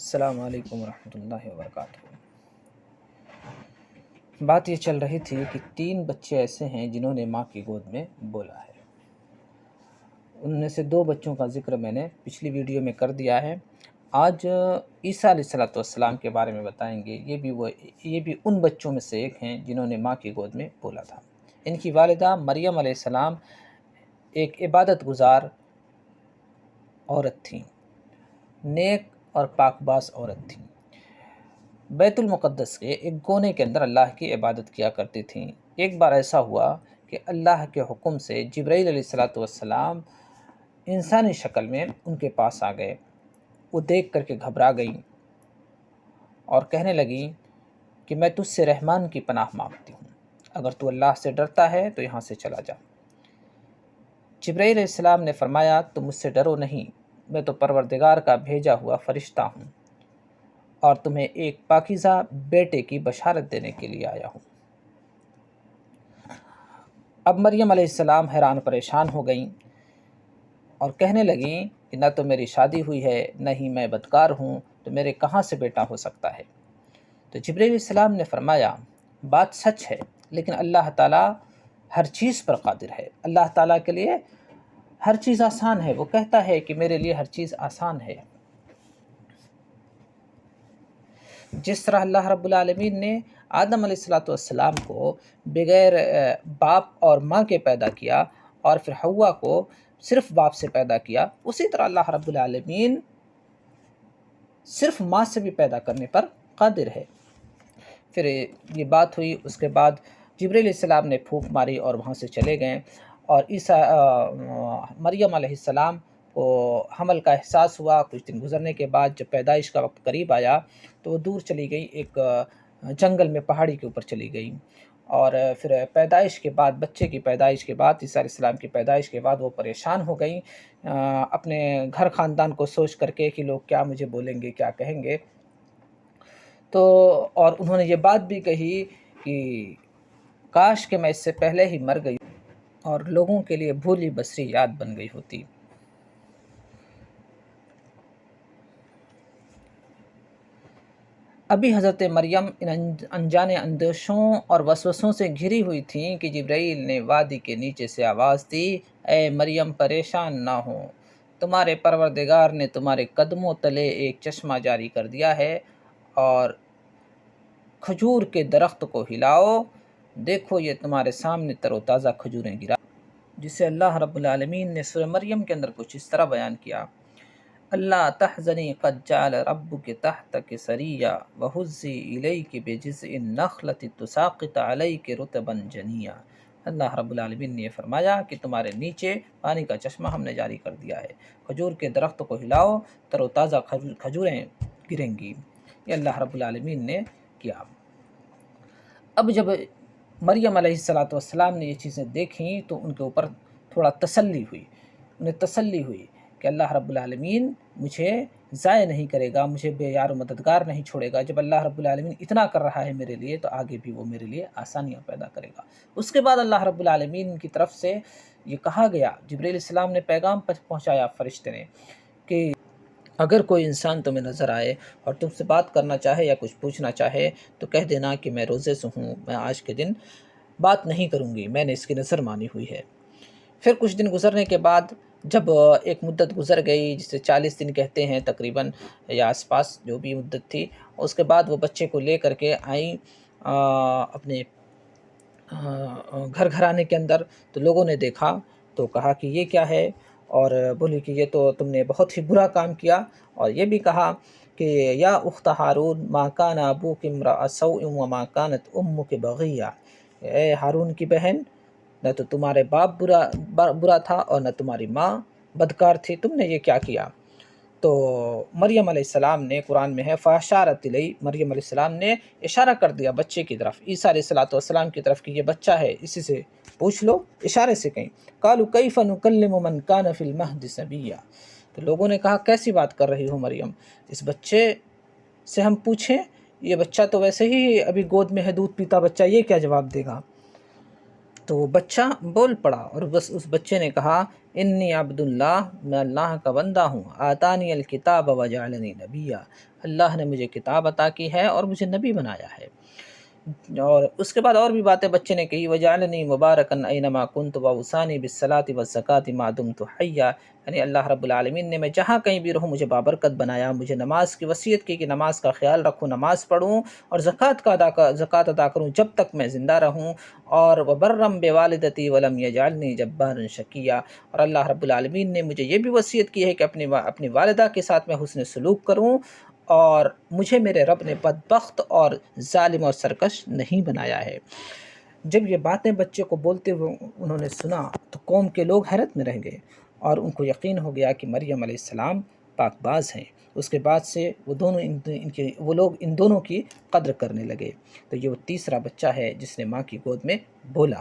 السلام علیکم ورحمۃ اللہ وبرکاتہ۔ بات یہ چل رہی تھی کہ 3 بچے ایسے ہیں جنہوں نے ماں کی گود میں بولا ہے۔ ان میں سے 2 بچوں کا ذکر میں نے پچھلی ویڈیو میں کر دیا ہے۔ آج عیسیٰ علیہ السلام کے بارے میں بتائیں گے۔ یہ بھی ان بچوں میں سے ایک ہیں جنہوں نے ماں کی گود میں بولا تھا۔ ان کی والدہ مریم علیہ السلام ایک عبادت گزار عورت تھیں، نیک اور پاک باز عورت تھیں۔ بیت المقدس کے ایک کونے کے اندر اللہ کی عبادت کیا کرتی تھیں۔ ایک بار ایسا ہوا کہ اللہ کے حکم سے جبرائیل علیہ السلام انسانی شکل میں ان کے پاس آ گئے۔ وہ دیکھ کر کے گھبرا گئیں اور کہنے لگیں کہ میں تجھ سے رحمان کی پناہ مانگتی ہوں، اگر تو اللہ سے ڈرتا ہے تو یہاں سے چلا جا۔ جبرائیل علیہ السلام نے فرمایا تم مجھ سے ڈرو نہیں، میں تو پروردگار کا بھیجا ہوا فرشتہ ہوں اور تمہیں ایک پاکیزہ بیٹے کی بشارت دینے کے لیے آیا ہوں۔ اب مریم علیہ السلام حیران پریشان ہو گئیں اور کہنے لگیں کہ نہ تو میری شادی ہوئی ہے، نہ ہی میں بدکار ہوں، تو میرے کہاں سے بیٹا ہو سکتا ہے؟ تو جبرائیل علیہ السلام نے فرمایا بات سچ ہے، لیکن اللہ تعالیٰ ہر چیز پر قادر ہے۔ اللہ تعالیٰ کے لیے ہر چیز آسان ہے۔ وہ کہتا ہے کہ میرے لیے ہر چیز آسان ہے۔ جس طرح اللہ رب العالمین نے آدم علیہ السلام کو بغیر باپ اور ماں کے پیدا کیا اور پھر حوا کو صرف باپ سے پیدا کیا، اسی طرح اللہ رب العالمین صرف ماں سے بھی پیدا کرنے پر قادر ہے۔ پھر یہ بات ہوئی، اس کے بعد جبرائیل علیہ السلام نے پھونک ماری اور وہاں سے چلے گئے، اور مریم علیہ السلام کو حمل کا احساس ہوا۔ کچھ دن گزرنے کے بعد جب پیدائش کا وقت قریب آیا تو وہ دور چلی گئی، ایک جنگل میں پہاڑی کے اوپر چلی گئی، اور پھر پیدائش کے بعد، بچے کی پیدائش کے بعد، عیسیٰ علیہ السلام کی پیدائش کے بعد وہ پریشان ہو گئیں اپنے گھر خاندان کو سوچ کر کے کہ لوگ کیا مجھے بولیں گے، کیا کہیں گے۔ تو اور انہوں نے یہ بات بھی کہی کہ کاش کہ میں اس سے پہلے ہی مر گئی اور لوگوں کے لیے بھولی بسری یاد بن گئی ہوتی۔ ابھی حضرت مریم ان انجانے اندیشوں اور وسوسوں سے گھری ہوئی تھیں کہ جبرائیل نے وادی کے نیچے سے آواز دی، اے مریم پریشان نہ ہو، تمہارے پروردگار نے تمہارے قدموں تلے ایک چشمہ جاری کر دیا ہے، اور کھجور کے درخت کو ہلاؤ، دیکھو یہ تمہارے سامنے تر و تازہ کھجوریں گرا، جسے اللہ رب العالمین نے سورہ مریم کے اندر کچھ اس طرح بیان کیا، اللہ تحزنی قد جعل ربک تحتک سریا وہزی الیک بجذع النخلۃ تساقط علیک رطبا جنیا۔ اللہ رب العالمین نے یہ فرمایا کہ تمہارے نیچے پانی کا چشمہ ہم نے جاری کر دیا ہے، کھجور کے درخت کو ہلاؤ، تر و تازہ کھجوریں گریں گی۔ یہ اللہ رب العالمین نے کیا۔ اب جب مریم علیہ السلام نے یہ چیزیں دیکھیں تو ان کے اوپر تھوڑا تسلی ہوئی، انہیں تسلی ہوئی کہ اللہ رب العالمین مجھے ضائع نہیں کرے گا، مجھے بے یار و مددگار نہیں چھوڑے گا۔ جب اللہ رب العالمین اتنا کر رہا ہے میرے لیے تو آگے بھی وہ میرے لیے آسانیاں پیدا کرے گا۔ اس کے بعد اللہ رب العالمین کی طرف سے یہ کہا گیا، جبرائیل علیہ السلام نے پیغام پہنچایا فرشتے نے کہ اگر کوئی انسان تمہیں نظر آئے اور تم سے بات کرنا چاہے یا کچھ پوچھنا چاہے تو کہہ دینا کہ میں روزے سے ہوں، میں آج کے دن بات نہیں کروں گی، میں نے اس کی نظر مانی ہوئی ہے۔ پھر کچھ دن گزرنے کے بعد جب ایک مدت گزر گئی، جسے 40 دن کہتے ہیں تقریباً یا آس پاس جو بھی مدت تھی، اس کے بعد وہ بچے کو لے کر کے آئیں اپنے گھر گھرانے کے اندر، تو لوگوں نے دیکھا تو کہا کہ یہ کیا ہے، اور بولی کہ یہ تو تم نے بہت ہی برا کام کیا، اور یہ بھی کہا کہ یا اخت ہارون ما کان ابوک امرأ سوء وما کانت امک بغیہ، اے ہارون کی بہن، نہ تو تمہارے باپ برا تھا اور نہ تمہاری ماں بدکار تھی، تم نے یہ کیا کیا؟ تو مریم علیہ السلام نے، قرآن میں ہے فاشارت الیہ، مریم علیہ السلام نے اشارہ کر دیا بچے کی طرف، عیسیٰ علیہ السلام کی طرف کہ یہ بچہ ہے، اسی سے پوچھ لو، اشارے سے کہیں۔ قالوا کیف نکلم من کان فی المہد صبیا، تو لوگوں نے کہا کیسی بات کر رہی ہو مریم، اس بچے سے ہم پوچھیں؟ یہ بچہ تو ویسے ہی ابھی گود میں ہے، دودھ پیتا بچہ، یہ کیا جواب دے گا؟ تو وہ بچہ بول پڑا، اور بس اس بچے نے کہا انی عبداللہ، میں اللہ کا بندہ ہوں، آتانی الکتاب وجعلنی نبیہ، اللہ نے مجھے کتاب عطا کی ہے اور مجھے نبی بنایا ہے۔ اور اس کے بعد اور بھی باتیں بچے نے کہی، وجعلنی مبارکن اینما کنت واوصانی بالصلاۃ والزکاۃ ما دمت حیا، یعنی اللہ رب العالمین نے میں جہاں کہیں بھی رہوں مجھے بابرکت بنایا، مجھے نماز کی وصیت کی کہ نماز کا خیال رکھوں، نماز پڑھوں اور زکوٰۃ ادا کروں جب تک میں زندہ رہوں، اور وبرم بوالدتی ولم یجعلنی جبارا شقیا، اور اللہ رب العالمین نے مجھے یہ بھی وصیت کی ہے کہ اپنی والدہ کے ساتھ میں حسن سلوک کروں، اور مجھے میرے رب نے بدبخت اور ظالم اور سرکش نہیں بنایا ہے۔ جب یہ باتیں بچے کو بولتے ہوئے انہوں نے سنا تو قوم کے لوگ حیرت میں رہ گئے، اور ان کو یقین ہو گیا کہ مریم علیہ السلام پاک باز ہیں۔ اس کے بعد سے وہ لوگ ان دونوں کی قدر کرنے لگے۔ تو یہ وہ تیسرا بچہ ہے جس نے ماں کی گود میں بولا۔